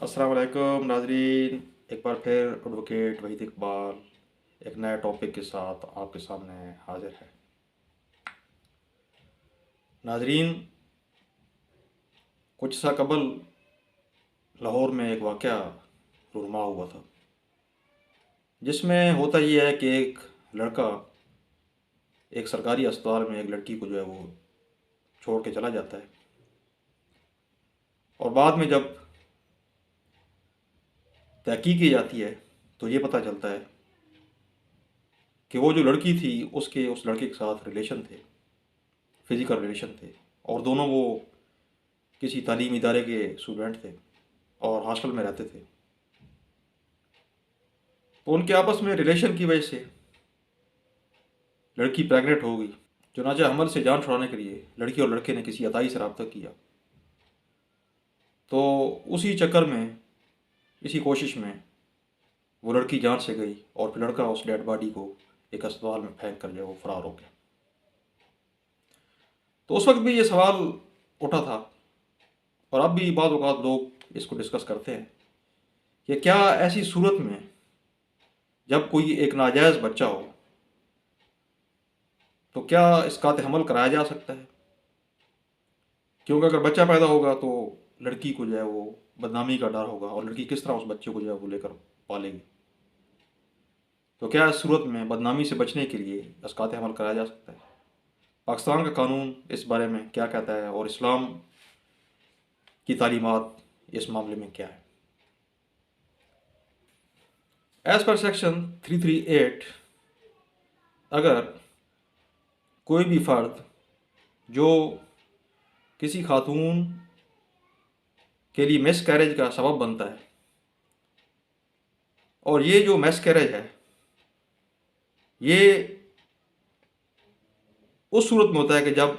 अस्सलाम वालेकुम नाजरीन। एक बार फिर एडवोकेट वहीद इकबाल एक नए टॉपिक के साथ आपके सामने हाजिर है। नाजरीन, कुछ सा कबल लाहौर में एक वाक़या रुनमा हुआ था, जिसमें होता ये है कि एक लड़का एक सरकारी अस्पताल में एक लड़की को जो है वो छोड़ के चला जाता है। और बाद में जब तहकीक की जाती है तो ये पता चलता है कि वो जो लड़की थी उसके उस लड़के के साथ रिलेशन थे, फिज़िकल रिलेशन थे, और दोनों वो किसी तालीमी इदारे के स्टूडेंट थे और हॉस्टल में रहते थे। तो उनके आपस में रिलेशन की वजह से लड़की प्रेग्नेंट हो गई। चुनांचे हमल से जान छुड़ाने के लिए लड़की और लड़के ने किसी अताई से रब्ता किया। तो उसी चक्कर में, इसी कोशिश में वो लड़की जान से गई और फिर लड़का उस डेड बॉडी को एक अस्पताल में फेंक कर जो है वो फरार हो गया। तो उस वक्त भी ये सवाल उठा था, और अब भी बाद औक़ात लोग इसको डिस्कस करते हैं कि क्या ऐसी सूरत में जब कोई एक नाजायज़ बच्चा हो तो क्या इसकात हमल कराया जा सकता है? क्योंकि अगर बच्चा पैदा होगा तो लड़की को जो है वो बदनामी का डर होगा, और लड़की किस तरह उस बच्चे को जो है वो लेकर पालेगी। तो क्या इस सूरत में बदनामी से बचने के लिए इसकात हमल कराया जा सकता है? पाकिस्तान का कानून इस बारे में क्या कहता है और इस्लाम की तालीमात इस मामले में क्या है? एज़ पर सेक्शन 338, अगर कोई भी फ़र्द जो किसी खातून के लिए मिसकैरेज का सबब बनता है, और ये जो मिसकैरेज है ये उस सूरत में होता है कि जब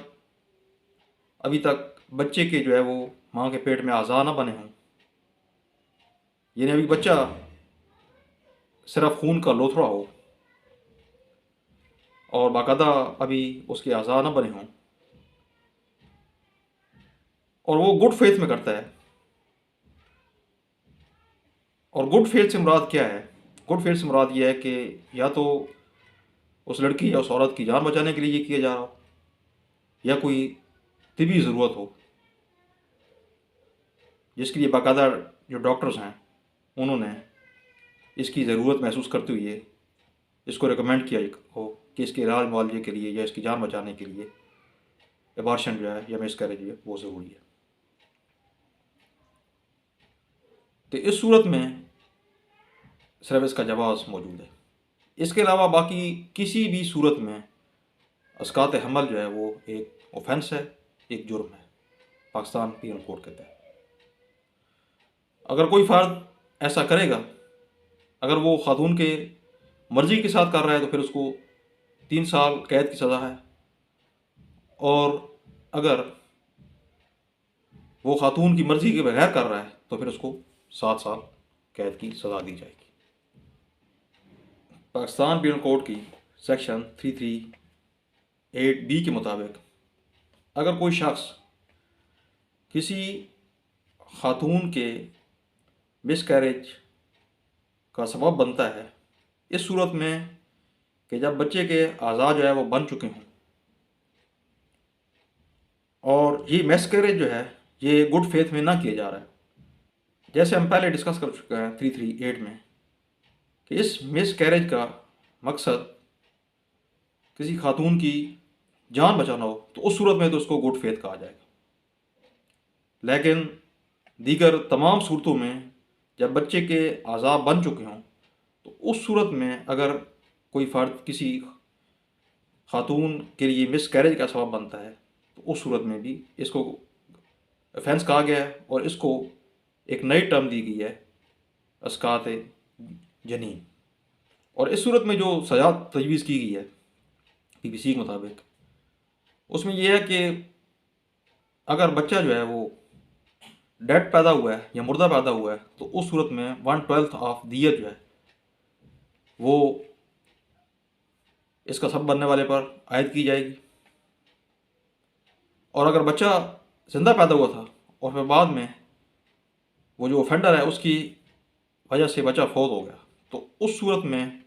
अभी तक बच्चे के जो है वो माँ के पेट में अज़ा ना बने हों, यानी अभी बच्चा सिर्फ खून का लोथड़ा हो और बाकायदा अभी उसके अज़ा ना बने हों, और वो गुड फेथ में करता है। और गुड फेथ से मुराद क्या है? गुड फेथ से मुराद ये है कि या तो उस लड़की या उस औरत की जान बचाने के लिए ये किया जा रहा हो, या कोई तिबी ज़रूरत हो जिसके लिए बाकायदा जो डॉक्टर्स हैं उन्होंने इसकी ज़रूरत महसूस करते हुए इसको रिकमेंड किया हो कि इसके इलाज मुआवजे के लिए या इसकी जान बचाने के लिए एबॉर्शन जो है या मिसकैरेज जो है वो ज़रूरी है। तो इस सूरत में सिर्फ इसका जवाज़ मौजूद है। इसके अलावा बाकी किसी भी सूरत में इसकात हमल जो है वो एक ऑफेंस है, एक जुर्म है पाकिस्तान पीनल कोड के तहत। अगर कोई फ़र्द ऐसा करेगा, अगर वो खातून के मर्ज़ी के साथ कर रहा है तो फिर उसको 3 साल कैद की सज़ा है, और अगर वो खातून की मर्ज़ी के बगैर कर रहा है तो फिर उसको 7 साल कैद की सज़ा दी जाएगी। पाकिस्तान पीनल कोड की सेक्शन 338B के मुताबिक अगर कोई शख्स किसी खातून के मिसकैरेज का सबब बनता है, इस सूरत में कि जब बच्चे के आज़ा जो है वो बन चुके हों, और ये मिसकैरेज जो है ये गुड फेथ में ना किया जा रहा है, जैसे हम पहले डिस्कस कर चुके हैं 338 में कि इस मिसकैरेज का मकसद किसी खातून की जान बचाना हो, तो उस सूरत में तो उसको गुड फेथ कहा जाएगा। लेकिन दीगर तमाम सूरतों में जब बच्चे के आज़ा बन चुके हों, तो उस सूरत में अगर कोई फ़र्द किसी खातून के लिए मिसकैरेज का सबब बनता है तो उस सूरत में भी इसको ऑफेंस कहा गया है, और इसको एक नई टर्म दी गई है, इसकात जनीन। और इस सूरत में जो सज़ा तजवीज़ की गई है BBC के मुताबिक, उसमें यह है कि अगर बच्चा जो है वो डेड पैदा हुआ है या मुर्दा पैदा हुआ है तो उस सूरत में 1/12 ऑफ दियत जो है वो इसका सब बनने वाले पर आयद की जाएगी। और अगर बच्चा जिंदा पैदा हुआ था और फिर बाद में वो जो ऑफेंडर है उसकी वजह से बच्चा फौत हो गया, तो उस सूरत में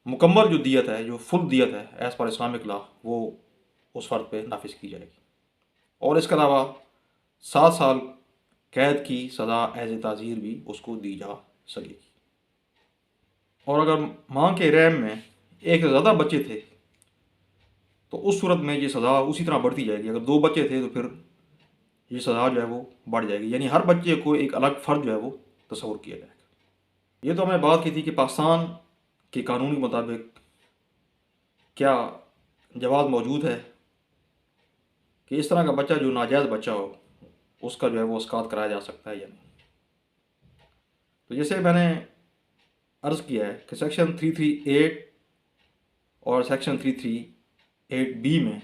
मुकम्मल जो दियत है, जो फुल दियत है एज़ पर इस्लामिक लॉ, वो उस फ़र्द पे नाफिज की जाएगी। और इसके अलावा 7 साल कैद की सज़ा एज़ ए ताज़ीर भी उसको दी जा सकेगी। और अगर माँ के रहम में एक से ज़्यादा बच्चे थे तो उस सूरत में ये सज़ा उसी तरह बढ़ती जाएगी। अगर 2 बच्चे थे तो फिर ये सज़ा जो है वो बढ़ जाएगी, यानी हर बच्चे को एक अलग फ़र्द जो है वो तस्वुर किया जाएगा। ये तो हमने बात की थी कि पाकिस्तान के कानून के मुताबिक क्या जवाज़ मौजूद है कि इस तरह का बच्चा जो नाजायज़ बच्चा हो उसका जो है वो इस्कात कराया जा सकता है या नहीं। तो जैसे मैंने अर्ज़ किया है कि सेक्शन 338 और सेक्शन 338B में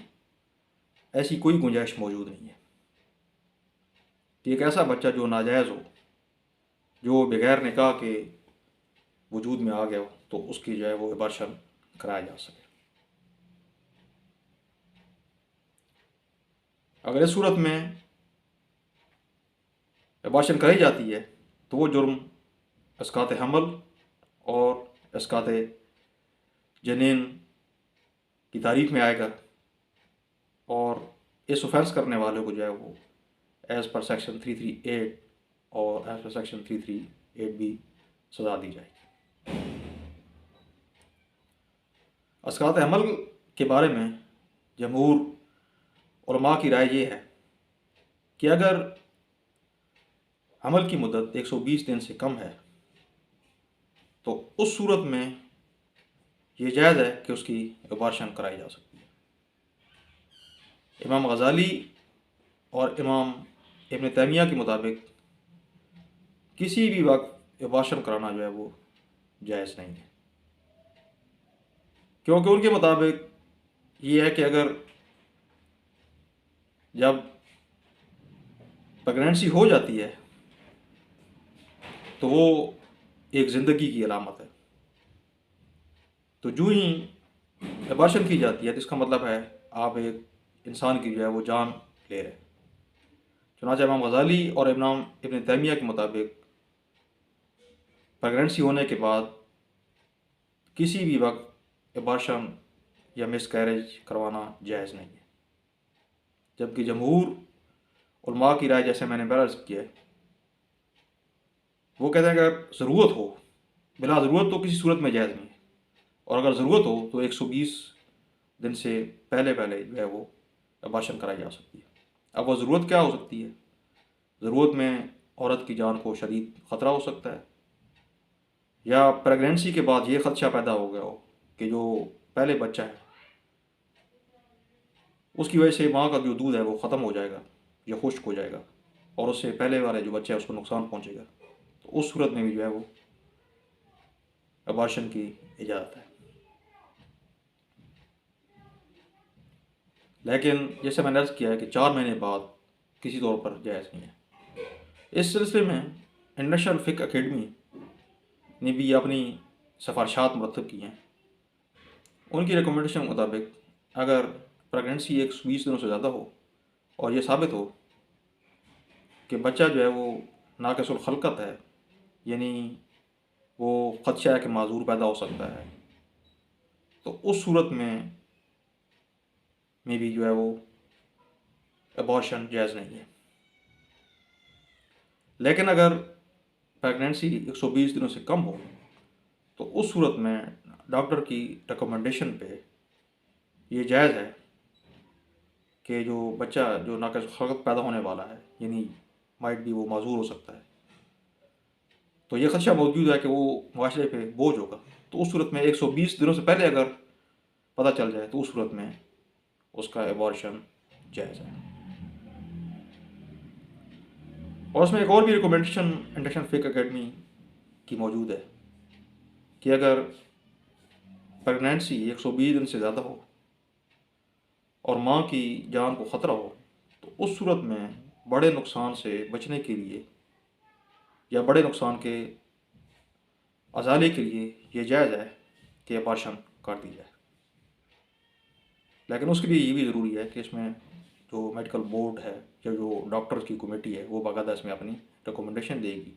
ऐसी कोई गुंजाइश मौजूद नहीं है कि एक ऐसा बच्चा जो नाजायज़ हो, जो बगैर निकाह के वजूद में आ गया हो, तो उसकी जो है वो अबॉर्शन कराया जा सके। अगर इस सूरत में अबॉर्शन कराई जाती है तो वो जुर्म इस्कात हमल और इस्कात जनीन की तारीख में आएगा, और इस ऑफेंस करने वाले को जो है वो एज़ पर सेक्शन 338 और एज़ पर सेक्शन 338B सज़ा दी जाएगी। इस्कात हमल के बारे में जमहूर उलमा की राय ये है कि अगर हमल की मुद्दत 120 दिन से कम है तो उस सूरत में ये जायज़ है कि उसकी अबॉर्शन कराई जा सकती है। इमाम गज़ाली और इमाम इब्न तैमिया के मुताबिक किसी भी वक्त अबॉर्शन कराना जो है वो जायज़ नहीं है, क्योंकि उनके मुताबिक ये है कि अगर जब प्रेगनेंसी हो जाती है तो वो एक ज़िंदगी की अलामत है, तो जो ही अबॉर्शन की जाती है तो इसका मतलब है आप एक इंसान की जो है वो जान ले रहे हैं। चुनांचे इमाम गज़ाली और इमाम इब्न तैमिया के मुताबिक प्रेगनेंसी होने के बाद किसी भी वक्त अबॉर्शन या मिसकैरेज करवाना जायज़ नहीं है, जबकि जमहूर उलमा की राय जैसे मैंने पहले अर्ज़ किया है वो कहते हैं अगर ज़रूरत हो, बिला ज़रूरत तो किसी सूरत में जायज़ नहीं है, और अगर ज़रूरत हो तो 120 दिन से पहले पहले जो है वो अबॉर्शन कराई जा सकती है। अब वह ज़रूरत क्या हो सकती है? ज़रूरत में औरत की जान को शदीद ख़तरा हो सकता है, या प्रेगनेंसी के बाद ये ख़दशा पैदा हो गया हो कि जो पहले बच्चा है उसकी वजह से माँ का जो दूध है वो ख़त्म हो जाएगा या खुश्क हो जाएगा, और उससे पहले वाले जो बच्चा है उसको नुकसान पहुँचेगा, तो उस सूरत में भी जो है वो अबॉर्शन की इजाज़त है। लेकिन जैसे मैंने अर्ज़ किया है कि 4 महीने बाद किसी तौर पर जायज़ नहीं है। इस सिलसिले में इंटरनेशनल फ़िक़्ह अकेडमी ने भी अपनी सिफ़ारिशात मुरतब की हैं। उनकी रिकमेंडेशन के मुताबिक अगर प्रेगनेंसी 120 दिनों से ज़्यादा हो और ये साबित हो कि बच्चा जो है वो नाक़िसुल ख़ल्क़त है, यानी वो ख़दशा है कि माज़ूर पैदा हो सकता है, तो उस सूरत में भी जो है वो अबॉर्शन जायज़ नहीं है। लेकिन अगर प्रेगनेंसी 120 दिनों से कम हो तो उस सूरत में डॉक्टर की रिकमेंडेशन पे ये जायज़ है कि जो बच्चा जो नाक़िस ख़ल्क़त पैदा होने वाला है, यानी माइट भी वो माज़ूर हो सकता है, तो ये ख़दशा मौजूद है कि वो माशरे पे बोझ होगा, तो उस सूरत में 120 दिनों से पहले अगर पता चल जाए तो उस सूरत में उसका अबॉर्शन जायज़ है। और उसमें एक और भी रिकमेंडेशन इंटरनेशनल फ़िक़्ह अकेडमी की मौजूद है कि अगर प्रेगनेंसी 120 दिन से ज़्यादा हो और माँ की जान को ख़तरा हो, तो उस सूरत में बड़े नुकसान से बचने के लिए या बड़े नुकसान के अज़ाले के लिए ये जायज़ है कि अबॉर्शन कर दी जाए। लेकिन उसके लिए ये भी ज़रूरी है कि इसमें जो मेडिकल बोर्ड है या जो डॉक्टर्स की कमेटी है वो बाकायदा इसमें अपनी रिकमेंडेशन देगी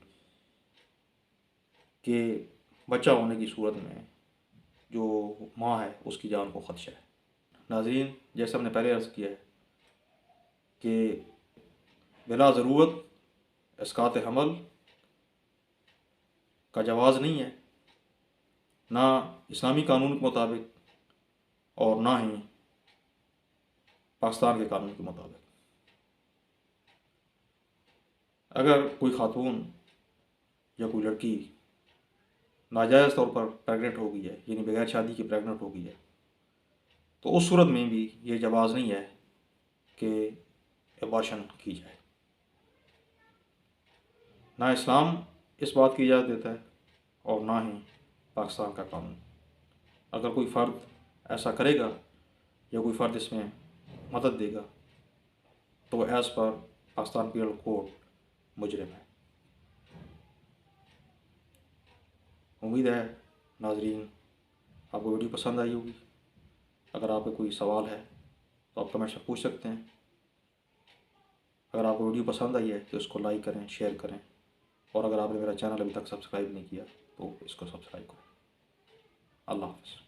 कि बच्चा होने की सूरत में जो माँ है उसकी जान को ख़दशा है। नाज़रीन, जैसे हमने पहले अर्ज़ किया है कि बिला ज़रूरत इसकात हमल का जवाज़ नहीं है, ना इस्लामी कानून के मुताबिक और ना ही पाकिस्तान के कानून के मुताबिक। अगर कोई खातून या कोई लड़की नाजायज़ तौर पर प्रेग्नेंट हो गई है, यानी बगैर शादी के प्रेग्नेंट हो गई है, तो उस सूरत में भी ये जवाज़ नहीं है कि एबॉर्शन की जाए। ना इस्लाम इस बात की इजाज़त देता है और ना ही पाकिस्तान का कानून। अगर कोई फ़र्द ऐसा करेगा या कोई फ़र्द इसमें मदद देगा तो as per Pakistan penal code मुजरिम है। उम्मीद है नाजरीन आपको वीडियो पसंद आई होगी। अगर आपका कोई सवाल है तो आप कमेंट्स में पूछ सकते हैं। अगर आपको वीडियो पसंद आई है तो इसको लाइक करें, शेयर करें, और अगर आपने मेरा चैनल अभी तक सब्सक्राइब नहीं किया तो इसको सब्सक्राइब करें। अल्लाह हाफ़िज़।